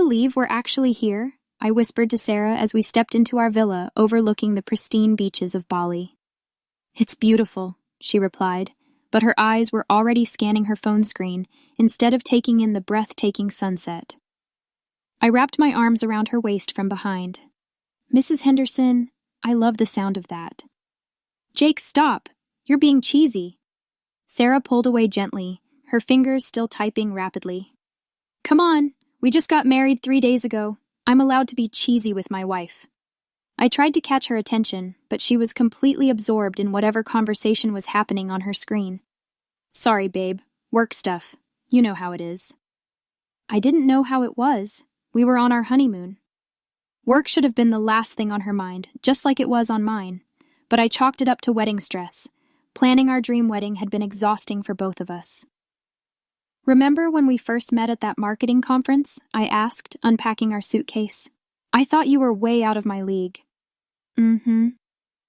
believe we're actually here?" I whispered to Sarah as we stepped into our villa overlooking the pristine beaches of Bali. "It's beautiful," she replied, but her eyes were already scanning her phone screen instead of taking in the breathtaking sunset. I wrapped my arms around her waist from behind. "Mrs. Henderson, I love the sound of that." "Jake, stop! You're being cheesy." Sarah pulled away gently, her fingers still typing rapidly. "Come on, we just got married 3 days ago. I'm allowed to be cheesy with my wife." I tried to catch her attention, but she was completely absorbed in whatever conversation was happening on her screen. "Sorry, babe. Work stuff. You know how it is." I didn't know how it was. We were on our honeymoon. Work should have been the last thing on her mind, just like it was on mine. But I chalked it up to wedding stress. Planning our dream wedding had been exhausting for both of us. "Remember when we first met at that marketing conference?" I asked, unpacking our suitcase. "I thought you were way out of my league." "Mm-hmm."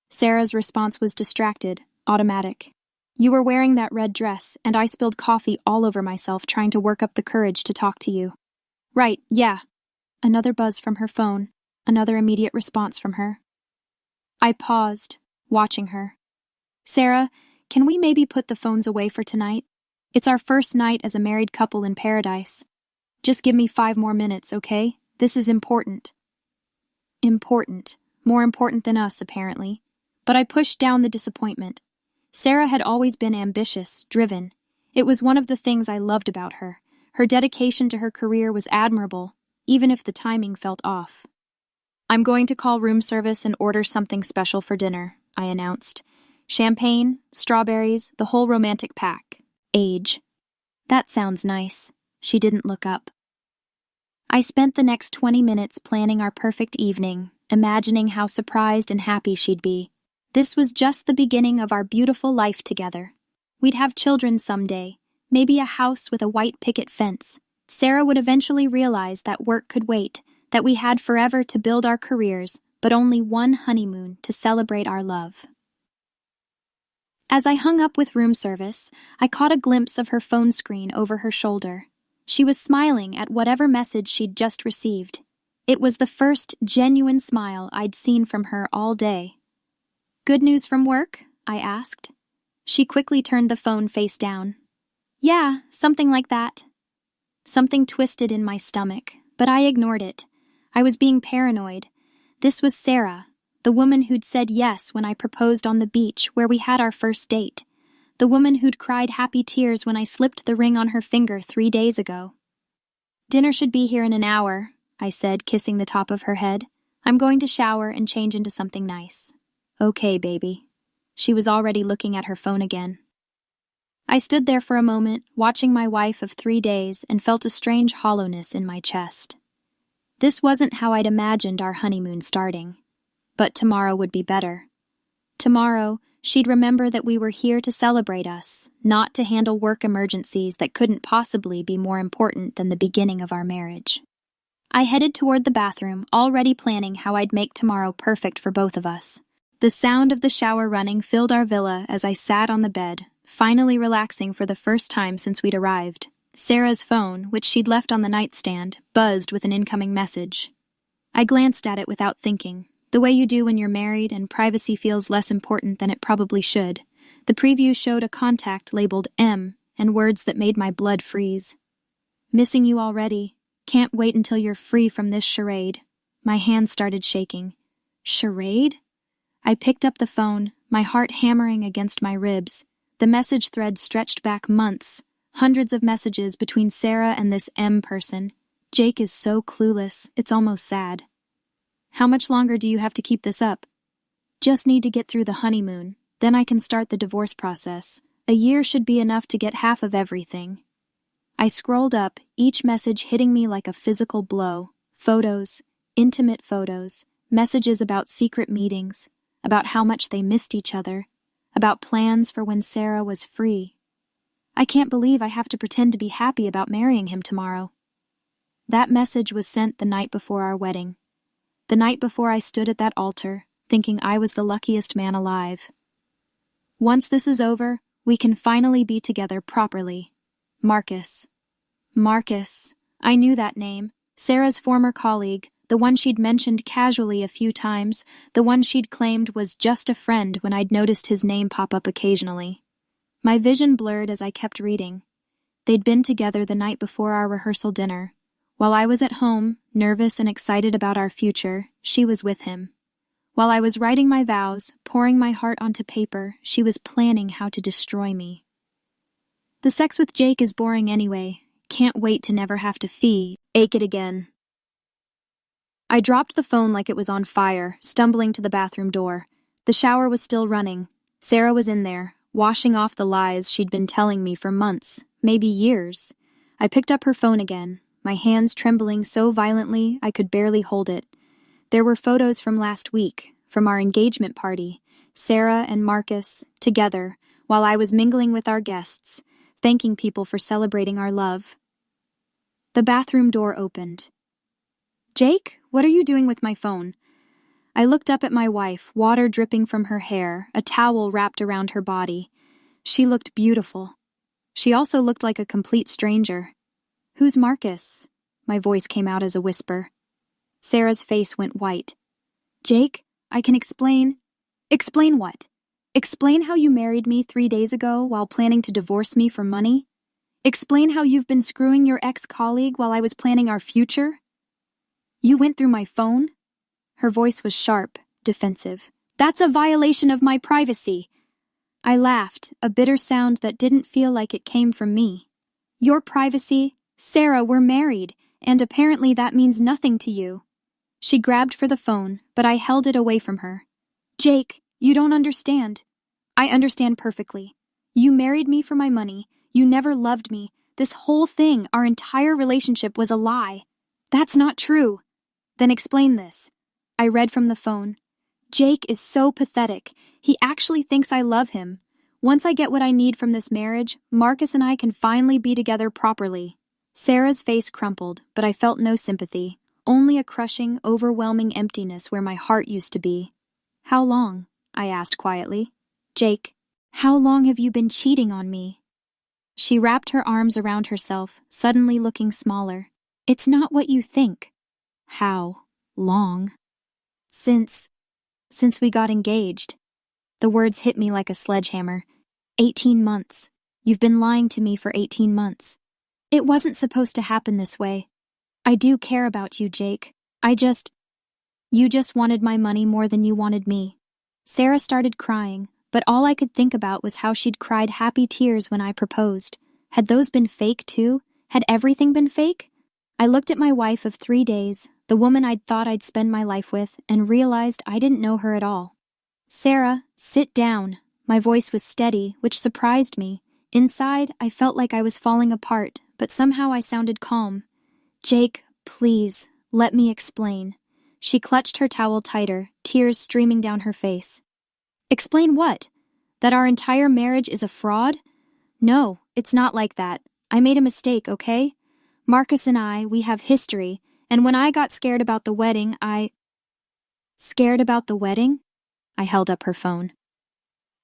Sarah's response was distracted, automatic. "You were wearing that red dress, and I spilled coffee all over myself trying to work up the courage to talk to you." "Right, yeah." Another buzz from her phone, another immediate response from her. I paused, watching her. "Sarah, can we maybe put the phones away for tonight? It's our first night as a married couple in paradise. Just give me 5 more minutes, okay? This is important." Important. More important than us, apparently. But I pushed down the disappointment. Sarah had always been ambitious, driven. It was one of the things I loved about her. Her dedication to her career was admirable, even if the timing felt off. "I'm going to call room service and order something special for dinner," I announced. "Champagne, strawberries, the whole romantic pack. Age." "That sounds nice." She didn't look up. I spent the next 20 minutes planning our perfect evening, imagining how surprised and happy she'd be. This was just the beginning of our beautiful life together. We'd have children someday, maybe a house with a white picket fence. Sarah would eventually realize that work could wait, that we had forever to build our careers, but only one honeymoon to celebrate our love. As I hung up with room service, I caught a glimpse of her phone screen over her shoulder. She was smiling at whatever message she'd just received. It was the first genuine smile I'd seen from her all day. "Good news from work?" I asked. She quickly turned the phone face down. "Yeah, something like that." Something twisted in my stomach, but I ignored it. I was being paranoid. This was Sarah, the woman who'd said yes when I proposed on the beach where we had our first date. The woman who'd cried happy tears when I slipped the ring on her finger 3 days ago. "Dinner should be here in an hour," I said, kissing the top of her head. "I'm going to shower and change into something nice." "Okay, baby." She was already looking at her phone again. I stood there for a moment, watching my wife of 3 days, and felt a strange hollowness in my chest. This wasn't how I'd imagined our honeymoon starting. But tomorrow would be better. Tomorrow, she'd remember that we were here to celebrate us, not to handle work emergencies that couldn't possibly be more important than the beginning of our marriage. I headed toward the bathroom, already planning how I'd make tomorrow perfect for both of us. The sound of the shower running filled our villa as I sat on the bed, finally relaxing for the first time since we'd arrived. Sarah's phone, which she'd left on the nightstand, buzzed with an incoming message. I glanced at it without thinking, the way you do when you're married and privacy feels less important than it probably should. The preview showed a contact labeled M and words that made my blood freeze. "Missing you already. Can't wait until you're free from this charade." My hands started shaking. Charade? I picked up the phone, my heart hammering against my ribs. The message thread stretched back months, hundreds of messages between Sarah and this M person. Jake is so clueless, it's almost sad. "How much longer do you have to keep this up?" "Just need to get through the honeymoon, then I can start the divorce process. A year should be enough to get half of everything." I scrolled up, each message hitting me like a physical blow. Photos, intimate photos, messages about secret meetings, about how much they missed each other, about plans for when Sarah was free. I can't believe I have to pretend to be happy about marrying him tomorrow. That message was sent the night before our wedding. The night before I stood at that altar, thinking I was the luckiest man alive. "Once this is over, we can finally be together properly. Marcus." Marcus. I knew that name. Sarah's former colleague, the one she'd mentioned casually a few times, the one she'd claimed was just a friend when I'd noticed his name pop up occasionally. My vision blurred as I kept reading. They'd been together the night before our rehearsal dinner. While I was at home, nervous and excited about our future, she was with him. While I was writing my vows, pouring my heart onto paper, she was planning how to destroy me. The sex with Jake is boring anyway. Can't wait to never have to ache it again. I dropped the phone like it was on fire, stumbling to the bathroom door. The shower was still running. Sarah was in there, washing off the lies she'd been telling me for months, maybe years. I picked up her phone again, my hands trembling so violently I could barely hold it. There were photos from last week, from our engagement party, Sarah and Marcus, together, while I was mingling with our guests, thanking people for celebrating our love. The bathroom door opened. "Jake, what are you doing with my phone?" I looked up at my wife, water dripping from her hair, a towel wrapped around her body. She looked beautiful. She also looked like a complete stranger. "Who's Marcus?" My voice came out as a whisper. Sarah's face went white. "Jake, I can explain." "Explain what? Explain how you married me 3 days ago while planning to divorce me for money? Explain how you've been screwing your ex-colleague while I was planning our future? You went through my phone?" Her voice was sharp, defensive. "That's a violation of my privacy." I laughed, a bitter sound that didn't feel like it came from me. "Your privacy? Sarah, we're married, and apparently that means nothing to you." She grabbed for the phone, but I held it away from her. "Jake, you don't understand." "I understand perfectly. You married me for my money. You never loved me. This whole thing, our entire relationship, was a lie." "That's not true." "Then explain this." I read from the phone. "Jake is so pathetic. He actually thinks I love him. Once I get what I need from this marriage, Marcus and I can finally be together properly." Sarah's face crumpled, but I felt no sympathy, only a crushing, overwhelming emptiness where my heart used to be. "How long?" I asked quietly. "Jake, how long have you been cheating on me?" She wrapped her arms around herself, suddenly looking smaller. "It's not what you think." "How long?" Since we got engaged." The words hit me like a sledgehammer. 18 months. You've been lying to me for 18 months. It wasn't supposed to happen this way. I do care about you, Jake. You just wanted my money more than you wanted me." Sarah started crying, but all I could think about was how she'd cried happy tears when I proposed. Had those been fake too? Had everything been fake? I looked at my wife of 3 days, the woman I'd thought I'd spend my life with, and realized I didn't know her at all. "Sarah, sit down." My voice was steady, which surprised me. Inside, I felt like I was falling apart, but somehow I sounded calm. "Jake, please, let me explain." She clutched her towel tighter, tears streaming down her face. "Explain what? That our entire marriage is a fraud?" "No, it's not like that. I made a mistake, okay? Marcus and I, we have history, and when I got scared about the wedding, Scared about the wedding? I held up her phone.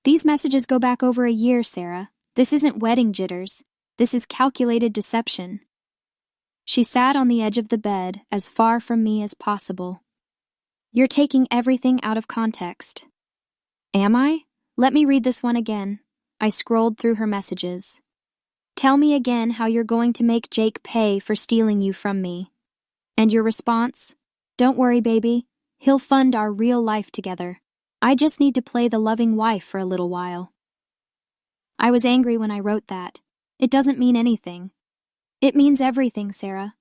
"These messages go back over a year, Sarah. This isn't wedding jitters. This is calculated deception." She sat on the edge of the bed, as far from me as possible. "You're taking everything out of context." "Am I? Let me read this one again." I scrolled through her messages. "Tell me again how you're going to make Jake pay for stealing you from me." And your response? "Don't worry, baby. He'll fund our real life together. I just need to play the loving wife for a little while." I was angry when I wrote that. It doesn't mean anything. It means everything, Sarah.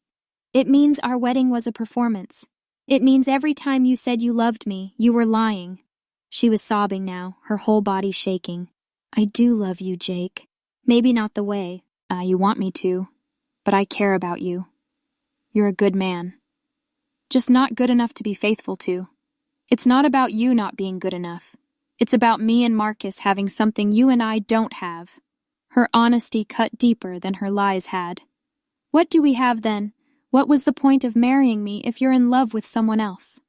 It means our wedding was a performance. It means every time you said you loved me, you were lying. She was sobbing now, her whole body shaking. "I do love you, Jake. Maybe not the way you want me to, but I care about you. You're a good man. Just not good enough to be faithful to. It's not about you not being good enough. It's about me and Marcus having something you and I don't have." Her honesty cut deeper than her lies had. "What do we have then? What was the point of marrying me if you're in love with someone else?"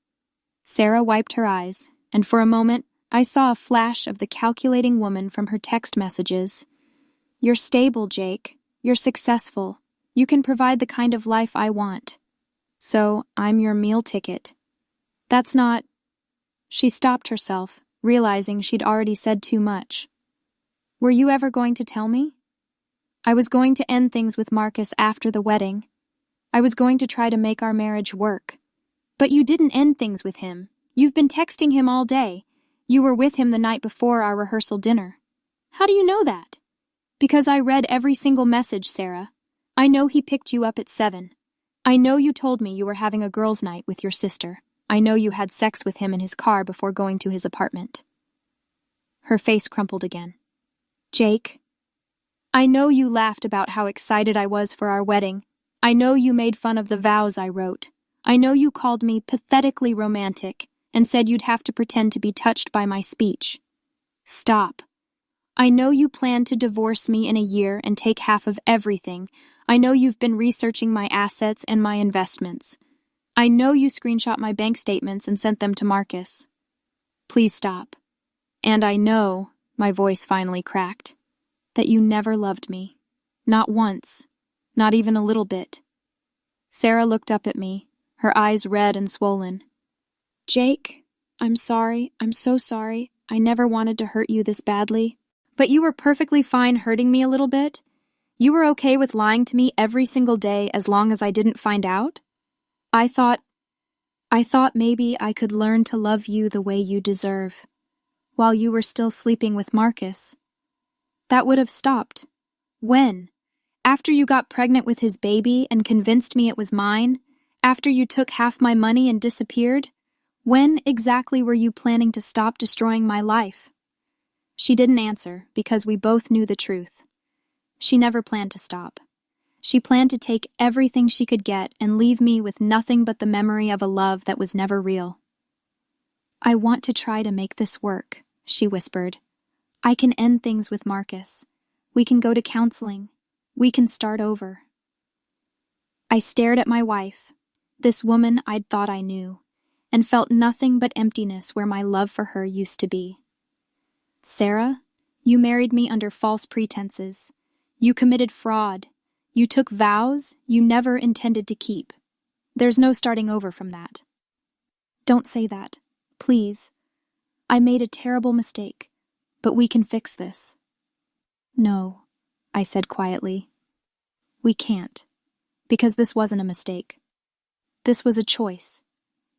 Sarah wiped her eyes, and for a moment I saw a flash of the calculating woman from her text messages. "You're stable, Jake. You're successful. You can provide the kind of life I want." So, I'm your meal ticket. That's not... She stopped herself, realizing she'd already said too much. Were you ever going to tell me? I was going to end things with Marcus after the wedding. I was going to try to make our marriage work. But you didn't end things with him. You've been texting him all day. You were with him the night before our rehearsal dinner. How do you know that? Because I read every single message, Sarah. I know he picked you up at 7. I know you told me you were having a girls' night with your sister. I know you had sex with him in his car before going to his apartment. Her face crumpled again. Jake, I know you laughed about how excited I was for our wedding. I know you made fun of the vows I wrote. I know you called me pathetically romantic and said you'd have to pretend to be touched by my speech. Stop. I know you plan to divorce me in a year and take half of everything. I know you've been researching my assets and my investments. I know you screenshot my bank statements and sent them to Marcus. Please stop. And I know, my voice finally cracked, that you never loved me. Not once. Not even a little bit. Sarah looked up at me, her eyes red and swollen. Jake, I'm sorry. I'm so sorry. I never wanted to hurt you this badly. But you were perfectly fine hurting me a little bit. You were okay with lying to me every single day as long as I didn't find out? I thought maybe I could learn to love you the way you deserve, while you were still sleeping with Marcus. That would have stopped. When? After you got pregnant with his baby and convinced me it was mine? After you took half my money and disappeared? When exactly were you planning to stop destroying my life? She didn't answer because we both knew the truth. She never planned to stop. She planned to take everything she could get and leave me with nothing but the memory of a love that was never real. I want to try to make this work, she whispered. I can end things with Marcus. We can go to counseling. We can start over. I stared at my wife, this woman I'd thought I knew, and felt nothing but emptiness where my love for her used to be. Sarah, you married me under false pretenses. You committed fraud. You took vows you never intended to keep. There's no starting over from that. Don't say that, please. I made a terrible mistake, but we can fix this. No, I said quietly. We can't, because this wasn't a mistake. This was a choice.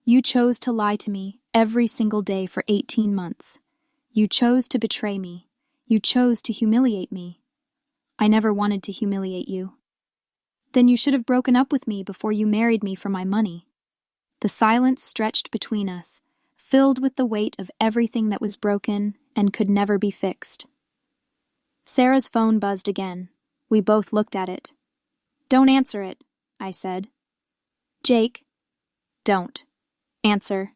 You chose to lie to me every single day for 18 months. You chose to betray me. You chose to humiliate me. I never wanted to humiliate you. Then you should have broken up with me before you married me for my money. The silence stretched between us, filled with the weight of everything that was broken and could never be fixed. Sarah's phone buzzed again. We both looked at it. Don't answer it, I said. Jake, don't. Answer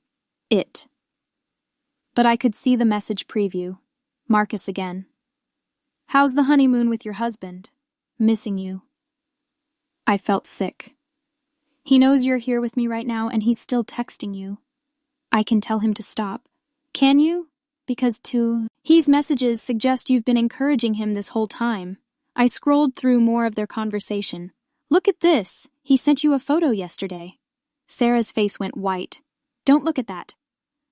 it. But I could see the message preview. Marcus again. How's the honeymoon with your husband? Missing you. I felt sick. He knows you're here with me right now and he's still texting you. I can tell him to stop. Can you? Because his messages suggest you've been encouraging him this whole time. I scrolled through more of their conversation. Look at this. He sent you a photo yesterday. Sarah's face went white. Don't look at that.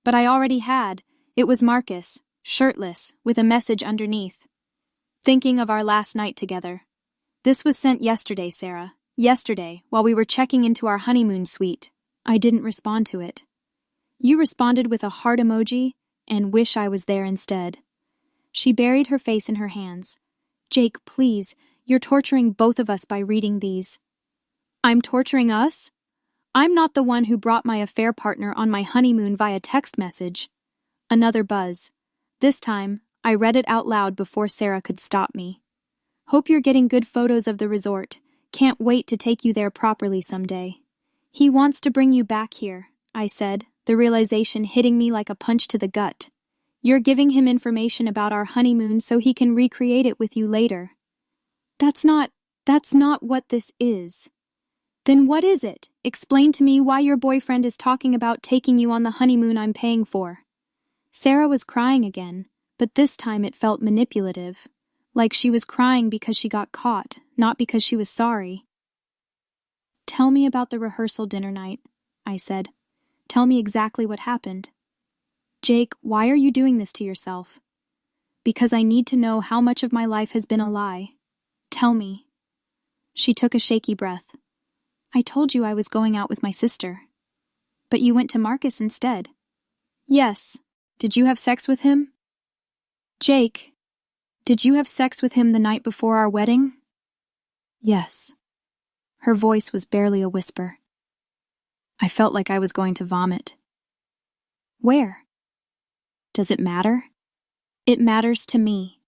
But I already had. It was Marcus, shirtless, with a message underneath. Thinking of our last night together. This was sent yesterday, Sarah. Yesterday, while we were checking into our honeymoon suite. I didn't respond to it. You responded with a heart emoji and wish I was there instead. She buried her face in her hands. Jake, please, you're torturing both of us by reading these. I'm torturing us? I'm not the one who brought my affair partner on my honeymoon via text message. Another buzz. This time, I read it out loud before Sarah could stop me. Hope you're getting good photos of the resort. Can't wait to take you there properly someday. He wants to bring you back here, I said, the realization hitting me like a punch to the gut. You're giving him information about our honeymoon so he can recreate it with you later. That's not what this is. Then what is it? Explain to me why your boyfriend is talking about taking you on the honeymoon I'm paying for. Sarah was crying again, but this time it felt manipulative. Like she was crying because she got caught, not because she was sorry. Tell me about the rehearsal dinner night, I said. Tell me exactly what happened. Jake, why are you doing this to yourself? Because I need to know how much of my life has been a lie. Tell me. She took a shaky breath. I told you I was going out with my sister. But you went to Marcus instead. Yes. Did you have sex with him? Jake, did you have sex with him the night before our wedding? Yes. Her voice was barely a whisper. I felt like I was going to vomit. Where? Does it matter? It matters to me.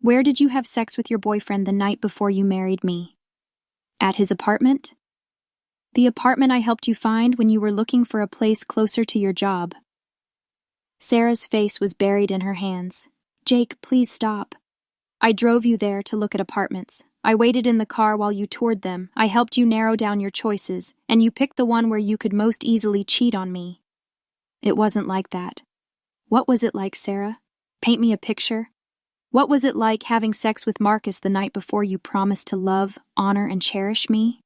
Where did you have sex with your boyfriend the night before you married me? At his apartment? The apartment I helped you find when you were looking for a place closer to your job. Sarah's face was buried in her hands. Jake, please stop. I drove you there to look at apartments. I waited in the car while you toured them. I helped you narrow down your choices, and you picked the one where you could most easily cheat on me. It wasn't like that. What was it like, Sarah? Paint me a picture. What was it like having sex with Marcus the night before you promised to love, honor, and cherish me?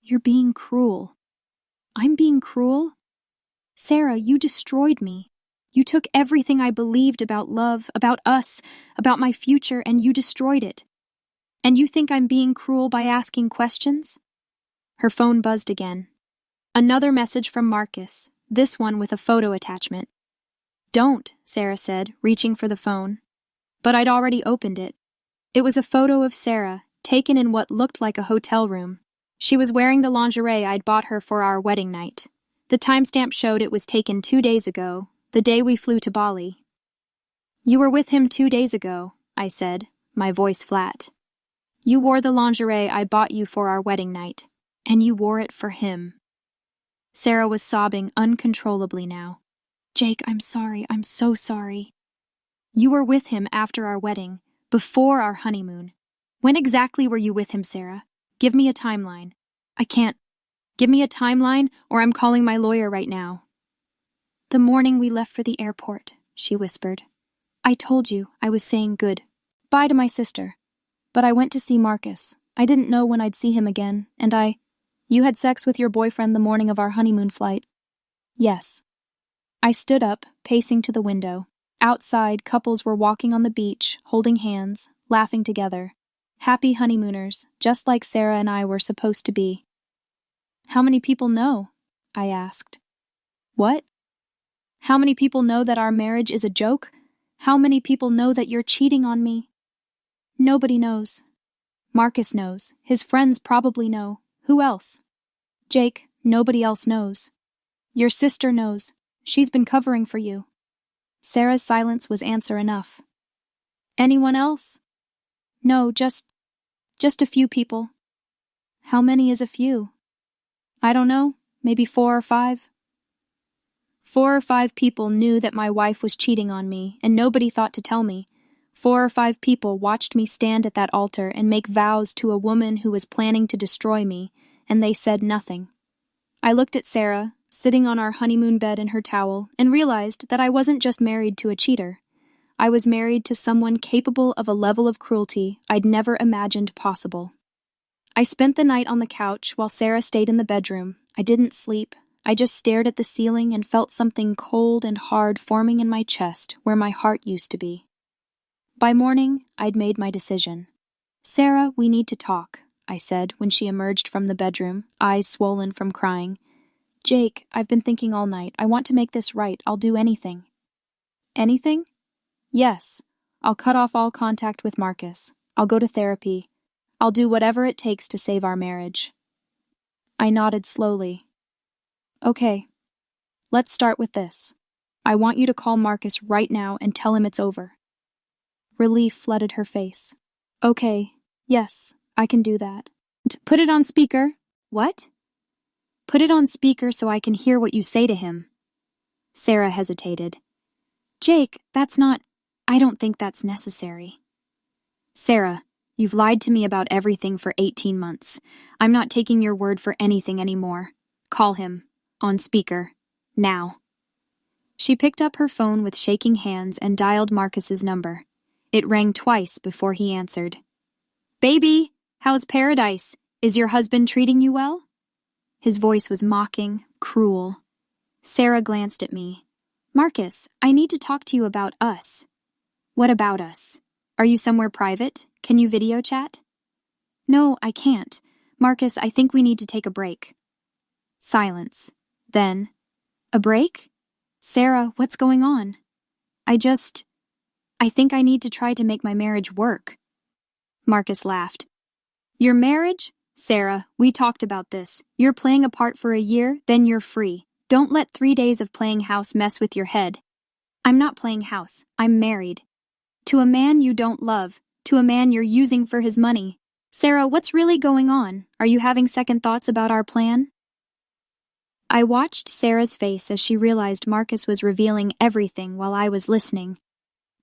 You're being cruel. I'm being cruel? Sarah, you destroyed me. You took everything I believed about love, about us, about my future, and you destroyed it. And you think I'm being cruel by asking questions? Her phone buzzed again. Another message from Marcus, this one with a photo attachment. Don't, Sarah said, reaching for the phone. But I'd already opened it. It was a photo of Sarah, taken in what looked like a hotel room. She was wearing the lingerie I'd bought her for our wedding night. The timestamp showed it was taken 2 days ago, the day we flew to Bali. You were with him 2 days ago, I said, my voice flat. You wore the lingerie I bought you for our wedding night, and you wore it for him. Sarah was sobbing uncontrollably now. Jake, I'm sorry, I'm so sorry. You were with him after our wedding, before our honeymoon. When exactly were you with him, Sarah? Give me a timeline. I can't. Give me a timeline, or I'm calling my lawyer right now. The morning we left for the airport, she whispered. I told you I was saying goodbye to my sister. But I went to see Marcus. I didn't know when I'd see him again, and You had sex with your boyfriend the morning of our honeymoon flight. Yes. I stood up, pacing to the window. Outside, couples were walking on the beach, holding hands, laughing together. Happy honeymooners, just like Sarah and I were supposed to be. How many people know? I asked. What? How many people know that our marriage is a joke? How many people know that you're cheating on me? Nobody knows. Marcus knows. His friends probably know. Who else? Jake, nobody else knows. Your sister knows. She's been covering for you. Sarah's silence was answer enough. Anyone else? No, just a few people. How many is a few? I don't know, maybe 4 or 5. 4 or 5 people knew that my wife was cheating on me, and nobody thought to tell me. 4 or 5 people watched me stand at that altar and make vows to a woman who was planning to destroy me, and they said nothing. I looked at Sarah, sitting on our honeymoon bed in her towel, and realized that I wasn't just married to a cheater. I was married to someone capable of a level of cruelty I'd never imagined possible. I spent the night on the couch while Sarah stayed in the bedroom. I didn't sleep. I just stared at the ceiling and felt something cold and hard forming in my chest where my heart used to be. By morning, I'd made my decision. Sarah, we need to talk, I said when she emerged from the bedroom, eyes swollen from crying. Jake, I've been thinking all night. I want to make this right. I'll do anything. Anything? Yes. I'll cut off all contact with Marcus. I'll go to therapy. I'll do whatever it takes to save our marriage. I nodded slowly. Okay. Let's start with this. I want you to call Marcus right now and tell him it's over. Relief flooded her face. Okay. Yes, I can do that. Put it on speaker. What? Put it on speaker so I can hear what you say to him. Sarah hesitated. Jake, I don't think that's necessary. Sarah, you've lied to me about everything for 18 months. I'm not taking your word for anything anymore. Call him. On speaker. Now. She picked up her phone with shaking hands and dialed Marcus's number. It rang twice before he answered. Baby, how's paradise? Is your husband treating you well? His voice was mocking, cruel. Sarah glanced at me. Marcus, I need to talk to you about us. What about us? Are you somewhere private? Can you video chat? No, I can't. Marcus, I think we need to take a break. Silence. Then, a break? Sarah, what's going on? I think I need to try to make my marriage work. Marcus laughed. Your marriage? Sarah, we talked about this. You're playing a part for a year, then you're free. Don't let 3 days of playing house mess with your head. I'm not playing house. I'm married. To a man you don't love. To a man you're using for his money. Sarah, what's really going on? Are you having second thoughts about our plan? I watched Sarah's face as she realized Marcus was revealing everything while I was listening.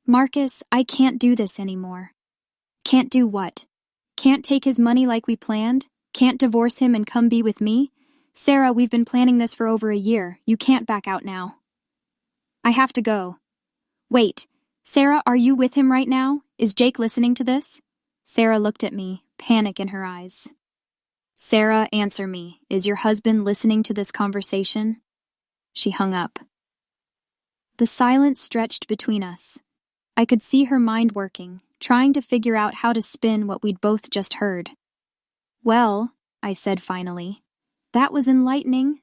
Marcus, I can't do this anymore. Can't do what? Can't take his money like we planned? Can't divorce him and come be with me? Sarah, we've been planning this for over a year. You can't back out now. I have to go. Wait, Sarah, are you with him right now? Is Jake listening to this? Sarah looked at me, panic in her eyes. Sarah, answer me. Is your husband listening to this conversation? She hung up. The silence stretched between us. I could see her mind working, trying to figure out how to spin what we'd both just heard. Well, I said finally, that was enlightening.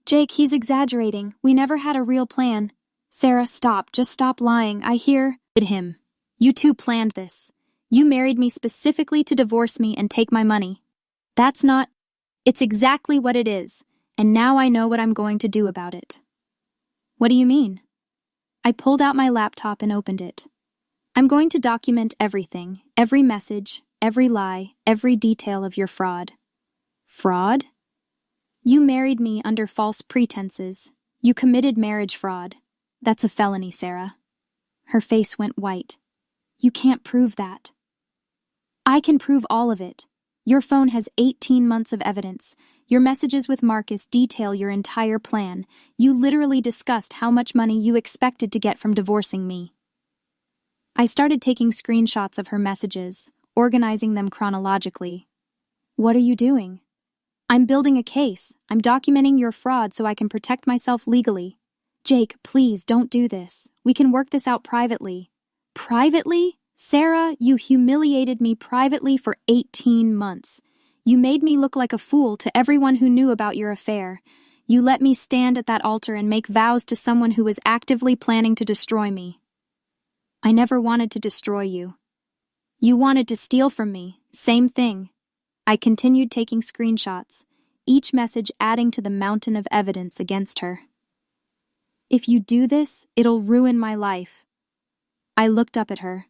Jake, he's exaggerating. We never had a real plan. Sarah, stop. Just stop lying. I hear him. You two planned this. You married me specifically to divorce me and take my money. That's not... It's exactly what it is, and now I know what I'm going to do about it. What do you mean? I pulled out my laptop and opened it. I'm going to document everything, every message, every lie, every detail of your fraud. Fraud? You married me under false pretenses. You committed marriage fraud. That's a felony, Sarah. Her face went white. You can't prove that. I can prove all of it. Your phone has 18 months of evidence. Your messages with Marcus detail your entire plan. You literally discussed how much money you expected to get from divorcing me. I started taking screenshots of her messages, organizing them chronologically. What are you doing? I'm building a case. I'm documenting your fraud so I can protect myself legally. Jake, please don't do this. We can work this out privately. Privately? Sarah, you humiliated me privately for 18 months. You made me look like a fool to everyone who knew about your affair. You let me stand at that altar and make vows to someone who was actively planning to destroy me. I never wanted to destroy you. You wanted to steal from me. Same thing. I continued taking screenshots, each message adding to the mountain of evidence against her. If you do this, it'll ruin my life. I looked up at her.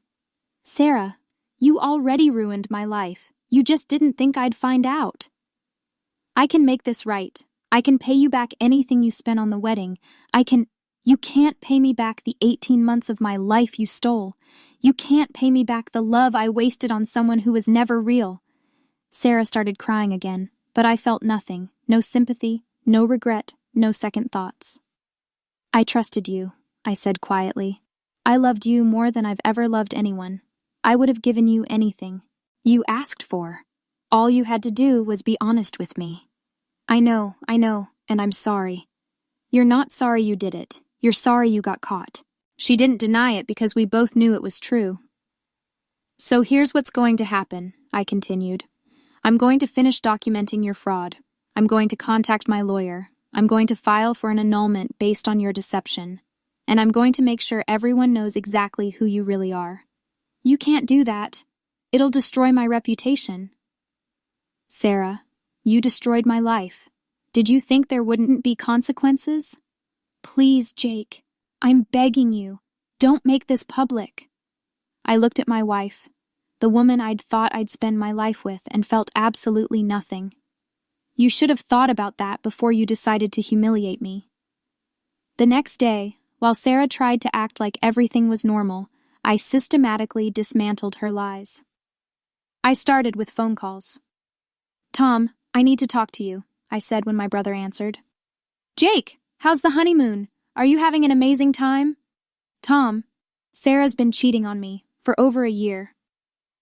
Sarah, you already ruined my life. You just didn't think I'd find out. I can make this right. I can pay you back anything you spent on the wedding. You can't pay me back the 18 months of my life you stole. You can't pay me back the love I wasted on someone who was never real. Sarah started crying again, but I felt nothing. No sympathy, no regret, no second thoughts. I trusted you, I said quietly. I loved you more than I've ever loved anyone. I would have given you anything you asked for. All you had to do was be honest with me. I know, and I'm sorry. You're not sorry you did it. You're sorry you got caught. She didn't deny it because we both knew it was true. So here's what's going to happen, I continued. I'm going to finish documenting your fraud. I'm going to contact my lawyer. I'm going to file for an annulment based on your deception. And I'm going to make sure everyone knows exactly who you really are. You can't do that. It'll destroy my reputation. Sarah, you destroyed my life. Did you think there wouldn't be consequences? Please, Jake, I'm begging you, don't make this public. I looked at my wife, the woman I'd thought I'd spend my life with, and felt absolutely nothing. You should have thought about that before you decided to humiliate me. The next day, while Sarah tried to act like everything was normal, I systematically dismantled her lies. I started with phone calls. Tom, I need to talk to you, I said when my brother answered. Jake, how's the honeymoon? Are you having an amazing time? Tom, Sarah's been cheating on me for over a year.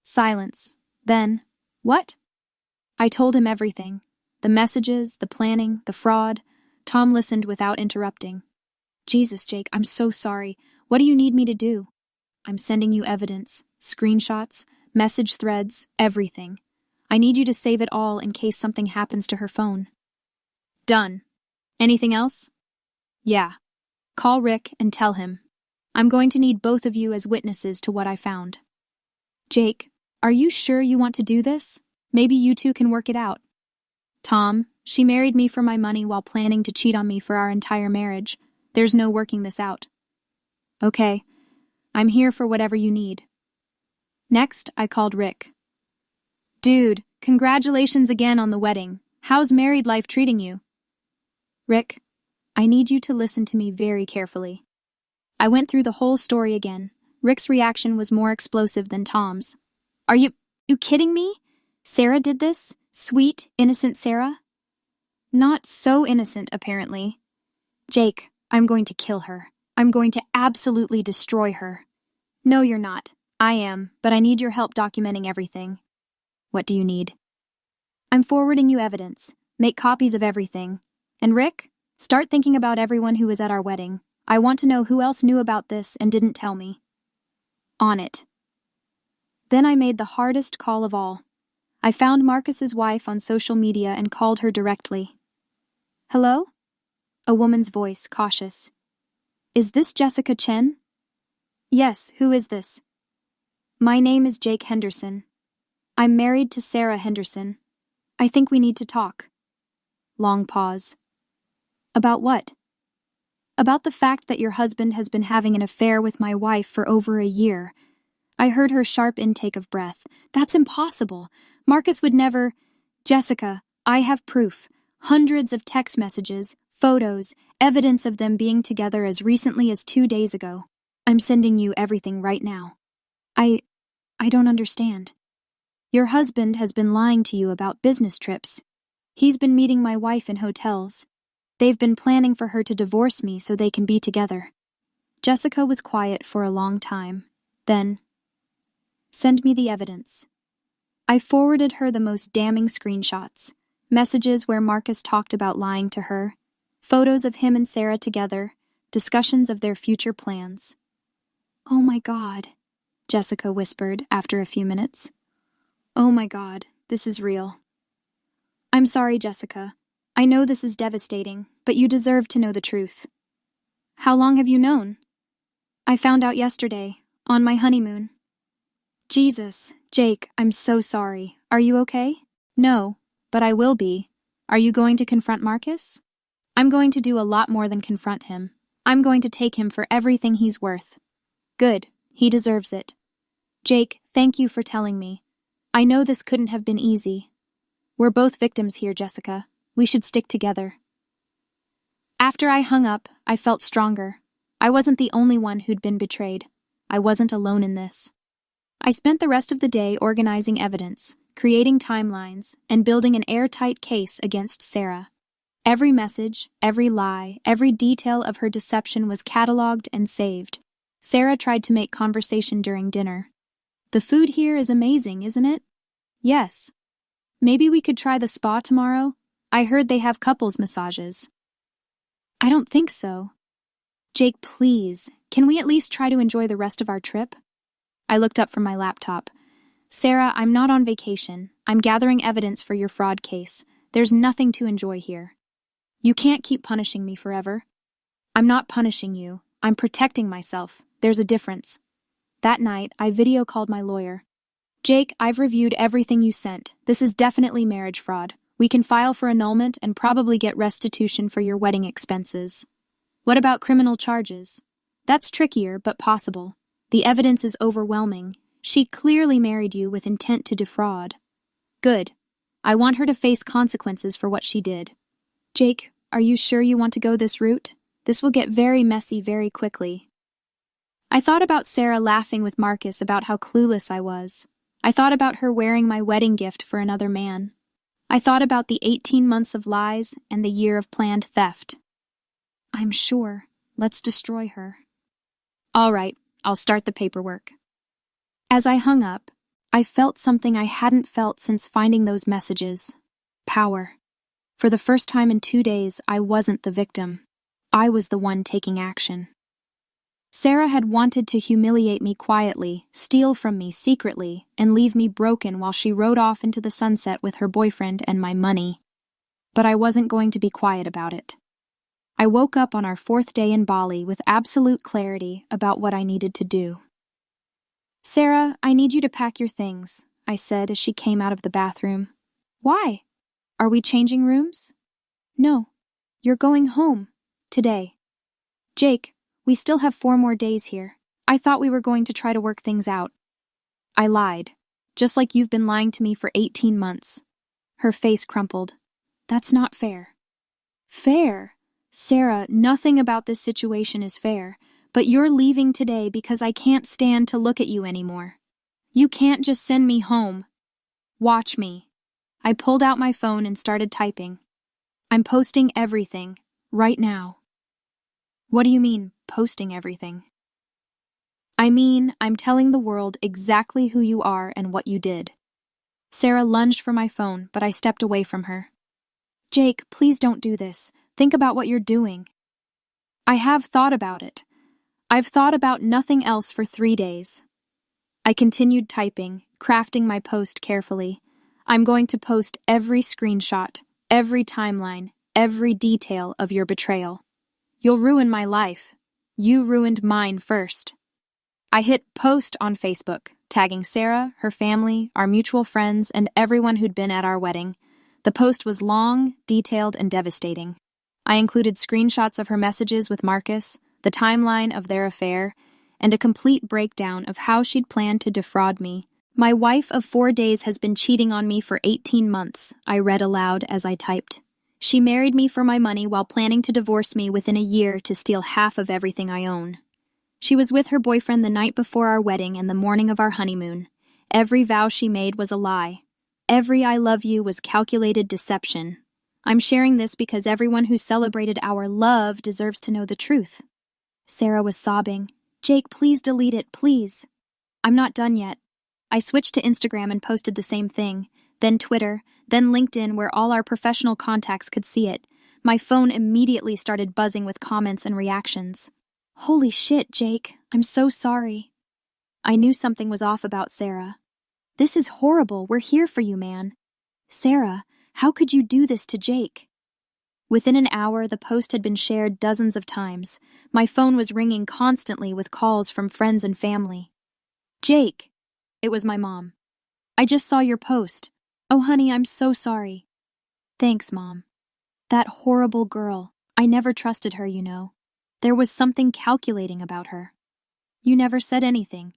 Silence. Then, what? I told him everything. The messages, the planning, the fraud. Tom listened without interrupting. Jesus, Jake, I'm so sorry. What do you need me to do? I'm sending you evidence, screenshots, message threads, everything. I need you to save it all in case something happens to her phone. Done. Anything else? Yeah. Call Rick and tell him. I'm going to need both of you as witnesses to what I found. Jake, are you sure you want to do this? Maybe you two can work it out. Tom, she married me for my money while planning to cheat on me for our entire marriage. There's no working this out. Okay, I'm here for whatever you need. Next, I called Rick. Dude, congratulations again on the wedding. How's married life treating you? Rick, I need you to listen to me very carefully. I went through the whole story again. Rick's reaction was more explosive than Tom's. Are you kidding me? Sarah did this? Sweet, innocent Sarah? Not so innocent, apparently. Jake, I'm going to kill her. I'm going to absolutely destroy her. No, you're not. I am, but I need your help documenting everything. What do you need? I'm forwarding you evidence. Make copies of everything. And Rick, start thinking about everyone who was at our wedding. I want to know who else knew about this and didn't tell me. On it. Then I made the hardest call of all. I found Marcus's wife on social media and called her directly. Hello? A woman's voice, cautious. Is this Jessica Chen? Yes, who is this? My name is Jake Henderson. I'm married to Sarah Henderson. I think we need to talk. Long pause. About what? About the fact that your husband has been having an affair with my wife for over a year. I heard her sharp intake of breath. That's impossible. Marcus would never... Jessica, I have proof. Hundreds of text messages, photos, evidence of them being together as recently as 2 days ago. I'm sending you everything right now. I don't understand. Your husband has been lying to you about business trips. He's been meeting my wife in hotels. They've been planning for her to divorce me so they can be together. Jessica was quiet for a long time. Then, send me the evidence. I forwarded her the most damning screenshots, messages where Marcus talked about lying to her, photos of him and Sarah together, discussions of their future plans. Oh my God, Jessica whispered after a few minutes. Oh my God, this is real. I'm sorry, Jessica. I know this is devastating, but you deserve to know the truth. How long have you known? I found out yesterday, on my honeymoon. Jesus, Jake, I'm so sorry. Are you okay? No, but I will be. Are you going to confront Marcus? I'm going to do a lot more than confront him. I'm going to take him for everything he's worth. Good, he deserves it. Jake, thank you for telling me. I know this couldn't have been easy. We're both victims here, Jessica. We should stick together. After I hung up, I felt stronger. I wasn't the only one who'd been betrayed. I wasn't alone in this. I spent the rest of the day organizing evidence, creating timelines, and building an airtight case against Sarah. Every message, every lie, every detail of her deception was cataloged and saved. Sarah tried to make conversation during dinner. The food here is amazing, isn't it? Yes. Maybe we could try the spa tomorrow? I heard they have couples massages. I don't think so. Jake, please, can we at least try to enjoy the rest of our trip? I looked up from my laptop. Sarah, I'm not on vacation. I'm gathering evidence for your fraud case. There's nothing to enjoy here. You can't keep punishing me forever. I'm not punishing you. I'm protecting myself. There's a difference. That night, I video called my lawyer. Jake, I've reviewed everything you sent. This is definitely marriage fraud. We can file for annulment and probably get restitution for your wedding expenses. What about criminal charges? That's trickier, but possible. The evidence is overwhelming. She clearly married you with intent to defraud. Good. I want her to face consequences for what she did. Jake, are you sure you want to go this route? This will get very messy very quickly. I thought about Sarah laughing with Marcus about how clueless I was. I thought about her wearing my wedding gift for another man. I thought about the 18 months of lies and the year of planned theft. I'm sure. Let's destroy her. All right, I'll start the paperwork. As I hung up, I felt something I hadn't felt since finding those messages. Power. For the first time in 2 days, I wasn't the victim. I was the one taking action. Sarah had wanted to humiliate me quietly, steal from me secretly, and leave me broken while she rode off into the sunset with her boyfriend and my money. But I wasn't going to be quiet about it. I woke up on our 4th day in Bali with absolute clarity about what I needed to do. "Sarah, I need you to pack your things," I said as she came out of the bathroom. "Why? Are we changing rooms?" "No. You're going home. Today." "Jake, we still have 4 more days here. I thought we were going to try to work things out." I lied, just like you've been lying to me for 18 months. Her face crumpled. "That's not fair." "Fair? Sarah, nothing about this situation is fair, but you're leaving today because I can't stand to look at you anymore. You can't just send me home. Watch me." I pulled out my phone and started typing. "I'm posting everything, right now." "What do you mean, posting everything?" "I mean, I'm telling the world exactly who you are and what you did." Sarah lunged for my phone, but I stepped away from her. "Jake, please don't do this. Think about what you're doing." "I have thought about it. I've thought about nothing else for 3 days." I continued typing, crafting my post carefully. "I'm going to post every screenshot, every timeline, every detail of your betrayal. You'll ruin my life. You ruined mine first." I hit post on Facebook, tagging Sarah, her family, our mutual friends, and everyone who'd been at our wedding. The post was long, detailed, and devastating. I included screenshots of her messages with Marcus, the timeline of their affair, and a complete breakdown of how she'd planned to defraud me. "My wife of 4 days has been cheating on me for 18 months, I read aloud as I typed. "She married me for my money while planning to divorce me within a year to steal half of everything I own. She was with her boyfriend the night before our wedding and the morning of our honeymoon. Every vow she made was a lie. Every I love you was calculated deception. I'm sharing this because everyone who celebrated our love deserves to know the truth." Sarah was sobbing. "Jake, please delete it, please." "I'm not done yet." I switched to Instagram and posted the same thing, then Twitter, then LinkedIn where all our professional contacts could see it. My phone immediately started buzzing with comments and reactions. "Holy shit, Jake, I'm so sorry." I knew something was off about Sarah. "This is horrible, we're here for you, man." "Sarah, how could you do this to Jake?" Within an hour, the post had been shared dozens of times. My phone was ringing constantly with calls from friends and family. "Jake." It was my mom. "I just saw your post. Oh, honey, I'm so sorry." "Thanks, Mom." "That horrible girl. I never trusted her, you know. There was something calculating about her. You never said anything.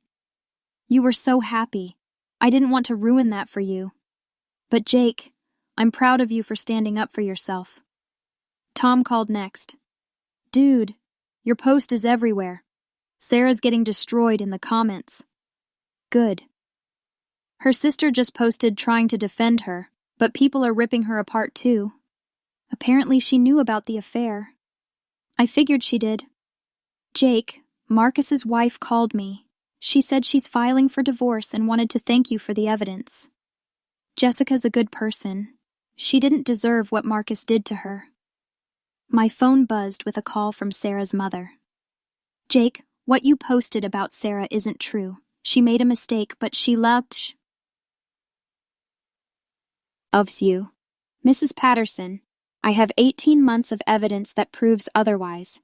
You were so happy. I didn't want to ruin that for you. But Jake, I'm proud of you for standing up for yourself." Tom called next. "Dude, your post is everywhere. Sarah's getting destroyed in the comments." "Good." "Her sister just posted trying to defend her, but people are ripping her apart too. Apparently she knew about the affair." "I figured she did." "Jake, Marcus's wife called me. She said she's filing for divorce and wanted to thank you for the evidence. Jessica's a good person. She didn't deserve what Marcus did to her." My phone buzzed with a call from Sarah's mother. "Jake, what you posted about Sarah isn't true. She made a mistake, but she loved you. Mrs. Patterson, I have 18 months of evidence that proves otherwise.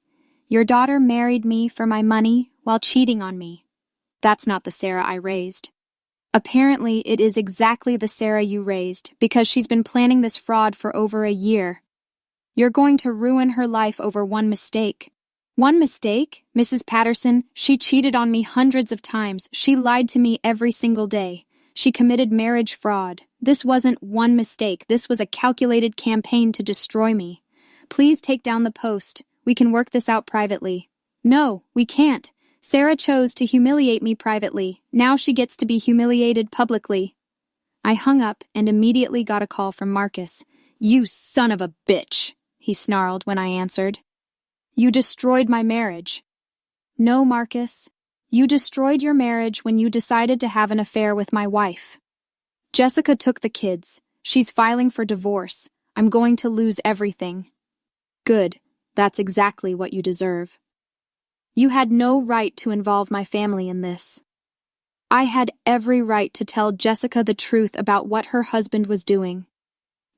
Your daughter married me for my money while cheating on me. That's not the Sarah I raised. Apparently, it is exactly the Sarah you raised, because she's been planning this fraud for over a year. You're going to ruin her life over one mistake." "One mistake? Mrs. Patterson, she cheated on me hundreds of times. She lied to me every single day. She committed marriage fraud. This wasn't one mistake. This was a calculated campaign to destroy me. Please take down the post. We can work this out privately." "No, we can't. Sarah chose to humiliate me privately. Now she gets to be humiliated publicly." I hung up and immediately got a call from Marcus. "You son of a bitch," he snarled when I answered. "You destroyed my marriage." "No, Marcus. You destroyed your marriage when you decided to have an affair with my wife. Jessica took the kids. She's filing for divorce. I'm going to lose everything. Good. That's exactly what you deserve. You had no right to involve my family in this. I had every right to tell Jessica the truth about what her husband was doing,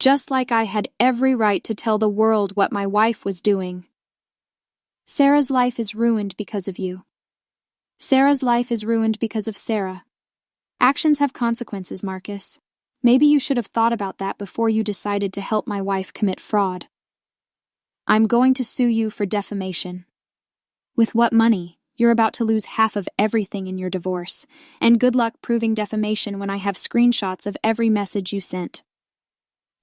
just like I had every right to tell the world what my wife was doing. Sarah's life is ruined because of you. Sarah's life is ruined because of Sarah. Actions have consequences, Marcus. Maybe you should have thought about that before you decided to help my wife commit fraud. I'm going to sue you for defamation. With what money? You're about to lose half of everything in your divorce, and good luck proving defamation when I have screenshots of every message you sent.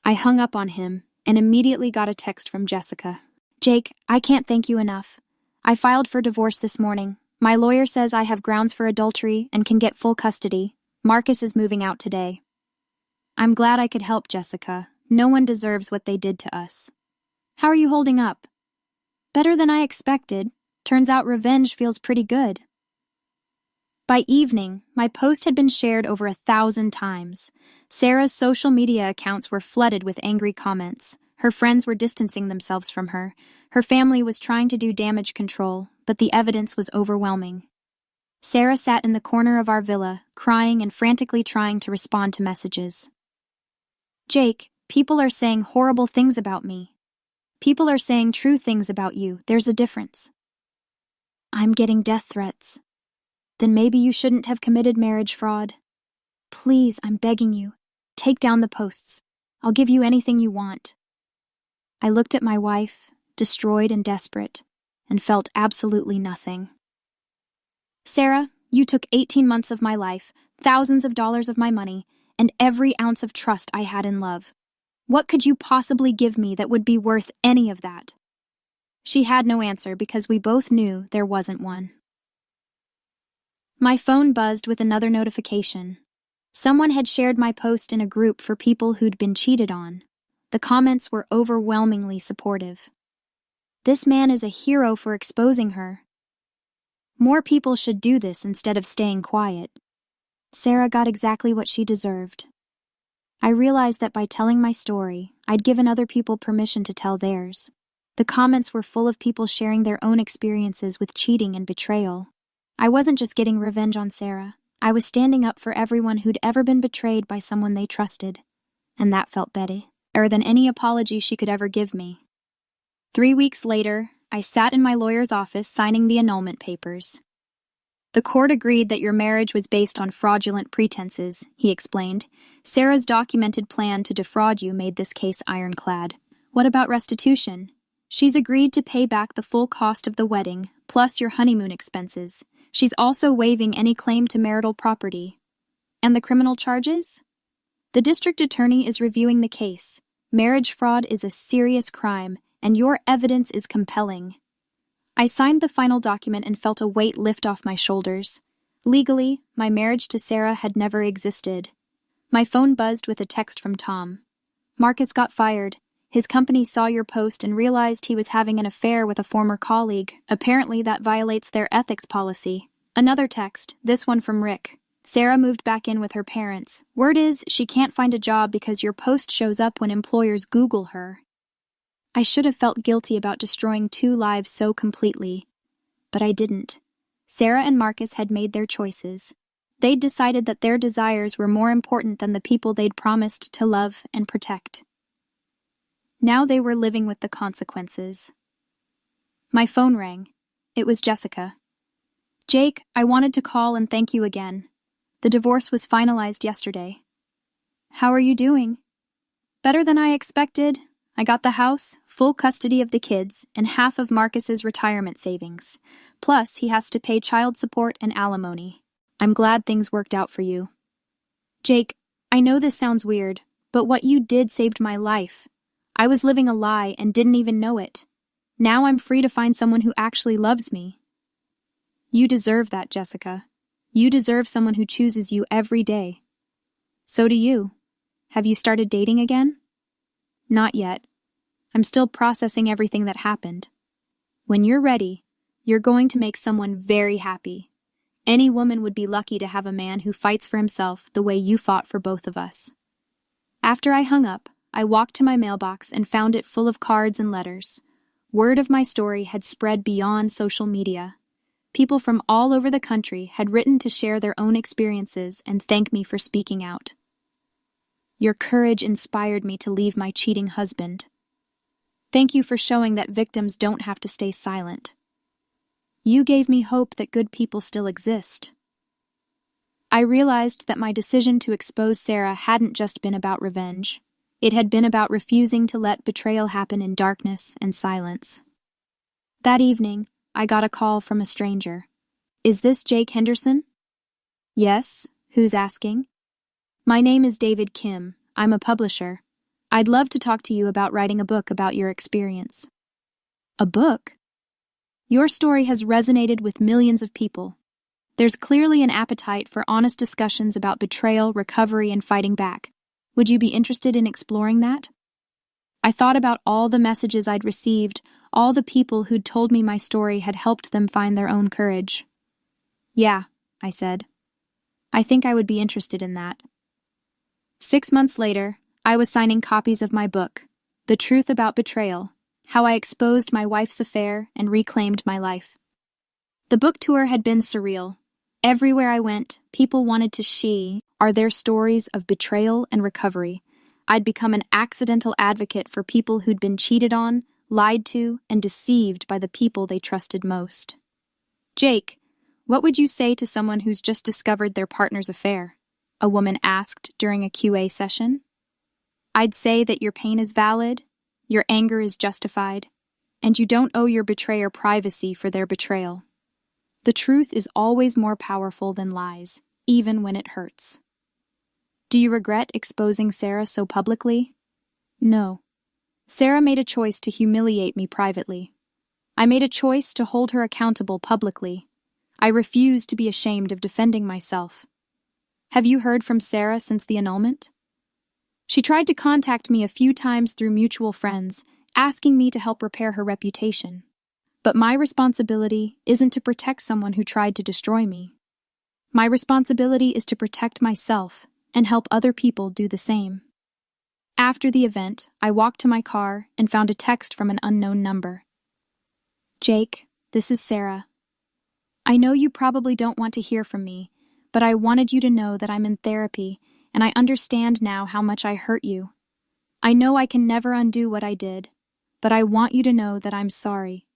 I hung up on him and immediately got a text from Jessica. Jake, I can't thank you enough. I filed for divorce this morning. My lawyer says I have grounds for adultery and can get full custody. Marcus is moving out today. I'm glad I could help, Jessica. No one deserves what they did to us. How are you holding up? Better than I expected. Turns out revenge feels pretty good. By evening, my post had been shared over 1,000 times. Sarah's social media accounts were flooded with angry comments. Her friends were distancing themselves from her. Her family was trying to do damage control, but the evidence was overwhelming. Sarah sat in the corner of our villa, crying and frantically trying to respond to messages. Jake, people are saying horrible things about me. People are saying true things about you. There's a difference. I'm getting death threats. Then maybe you shouldn't have committed marriage fraud. Please, I'm begging you, take down the posts. I'll give you anything you want. I looked at my wife, destroyed and desperate, and felt absolutely nothing. Sarah, you took 18 months of my life, thousands of dollars of my money, and every ounce of trust I had in love. What could you possibly give me that would be worth any of that? She had no answer because we both knew there wasn't one. My phone buzzed with another notification. Someone had shared my post in a group for people who'd been cheated on. The comments were overwhelmingly supportive. This man is a hero for exposing her. More people should do this instead of staying quiet. Sarah got exactly what she deserved. I realized that by telling my story, I'd given other people permission to tell theirs. The comments were full of people sharing their own experiences with cheating and betrayal. I wasn't just getting revenge on Sarah. I was standing up for everyone who'd ever been betrayed by someone they trusted. And that felt better than any apology she could ever give me. 3 weeks later, I sat in my lawyer's office signing the annulment papers. The court agreed that your marriage was based on fraudulent pretenses, he explained. Sarah's documented plan to defraud you made this case ironclad. What about restitution? She's agreed to pay back the full cost of the wedding, plus your honeymoon expenses. She's also waiving any claim to marital property. And the criminal charges? The district attorney is reviewing the case. Marriage fraud is a serious crime, and your evidence is compelling. I signed the final document and felt a weight lift off my shoulders. Legally, my marriage to Sarah had never existed. My phone buzzed with a text from Tom. Marcus got fired. His company saw your post and realized he was having an affair with a former colleague. Apparently that violates their ethics policy. Another text, this one from Rick. Sarah moved back in with her parents. Word is she can't find a job because your post shows up when employers Google her. I should have felt guilty about destroying 2 lives so completely, but I didn't. Sarah and Marcus had made their choices. They'd decided that their desires were more important than the people they'd promised to love and protect. Now they were living with the consequences. My phone rang. It was Jessica. Jake, I wanted to call and thank you again. The divorce was finalized yesterday. How are you doing? Better than I expected. I got the house, full custody of the kids, and half of Marcus's retirement savings. Plus, he has to pay child support and alimony. I'm glad things worked out for you. Jake, I know this sounds weird, but what you did saved my life. I was living a lie and didn't even know it. Now I'm free to find someone who actually loves me. You deserve that, Jessica. You deserve someone who chooses you every day. So do you. Have you started dating again? Not yet. I'm still processing everything that happened. When you're ready, you're going to make someone very happy. Any woman would be lucky to have a man who fights for himself the way you fought for both of us." After I hung up, I walked to my mailbox and found it full of cards and letters. Word of my story had spread beyond social media. People from all over the country had written to share their own experiences and thank me for speaking out. "Your courage inspired me to leave my cheating husband. Thank you for showing that victims don't have to stay silent. You gave me hope that good people still exist." I realized that my decision to expose Sarah hadn't just been about revenge. It had been about refusing to let betrayal happen in darkness and silence. That evening, I got a call from a stranger. "Is this Jake Henderson?" "Yes. Who's asking?" "My name is David Kim. I'm a publisher. I'd love to talk to you about writing a book about your experience." "A book?" "Your story has resonated with millions of people. There's clearly an appetite for honest discussions about betrayal, recovery, and fighting back. Would you be interested in exploring that?" I thought about all the messages I'd received, all the people who'd told me my story had helped them find their own courage. "Yeah," I said. "I think I would be interested in that." 6 months later, I was signing copies of my book, The Truth About Betrayal: How I Exposed My Wife's Affair and Reclaimed My Life. The book tour had been surreal. Everywhere I went, people wanted to share their stories of betrayal and recovery. I'd become an accidental advocate for people who'd been cheated on, lied to, and deceived by the people they trusted most. "Jake, what would you say to someone who's just discovered their partner's affair?" a woman asked during a QA session. "I'd say that your pain is valid, your anger is justified, and you don't owe your betrayer privacy for their betrayal. The truth is always more powerful than lies, even when it hurts." Do you regret exposing Sarah so publicly? No. Sarah made a choice to humiliate me privately. I made a choice to hold her accountable publicly. I refused to be ashamed of defending myself. Have you heard from Sarah since the annulment? She tried to contact me a few times through mutual friends, asking me to help repair her reputation. But my responsibility isn't to protect someone who tried to destroy me. My responsibility is to protect myself and help other people do the same. After the event, I walked to my car and found a text from an unknown number. "Jake, this is Sarah. I know you probably don't want to hear from me, but I wanted you to know that I'm in therapy and I understand now how much I hurt you. I know I can never undo what I did, but I want you to know that I'm sorry.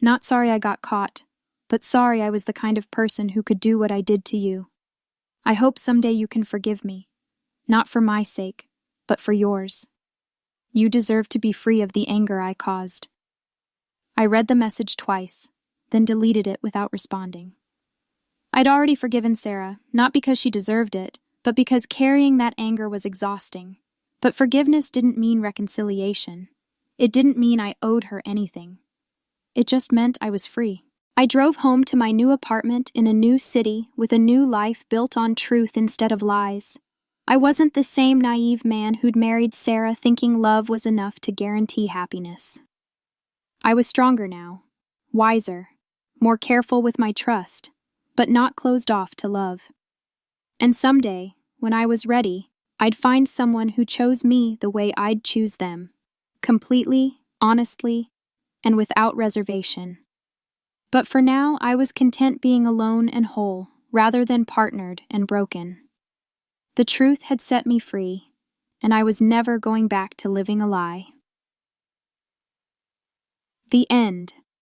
Not sorry I got caught, but sorry I was the kind of person who could do what I did to you. I hope someday you can forgive me, not for my sake, but for yours. You deserve to be free of the anger I caused." I read the message twice, then deleted it without responding. I'd already forgiven Sarah, not because she deserved it, but because carrying that anger was exhausting. But forgiveness didn't mean reconciliation. It didn't mean I owed her anything. It just meant I was free. I drove home to my new apartment in a new city with a new life built on truth instead of lies. I wasn't the same naive man who'd married Sarah thinking love was enough to guarantee happiness. I was stronger now, wiser, more careful with my trust, but not closed off to love. And someday, when I was ready, I'd find someone who chose me the way I'd choose them, completely, honestly, and without reservation. But for now, I was content being alone and whole, rather than partnered and broken. The truth had set me free, and I was never going back to living a lie. The end.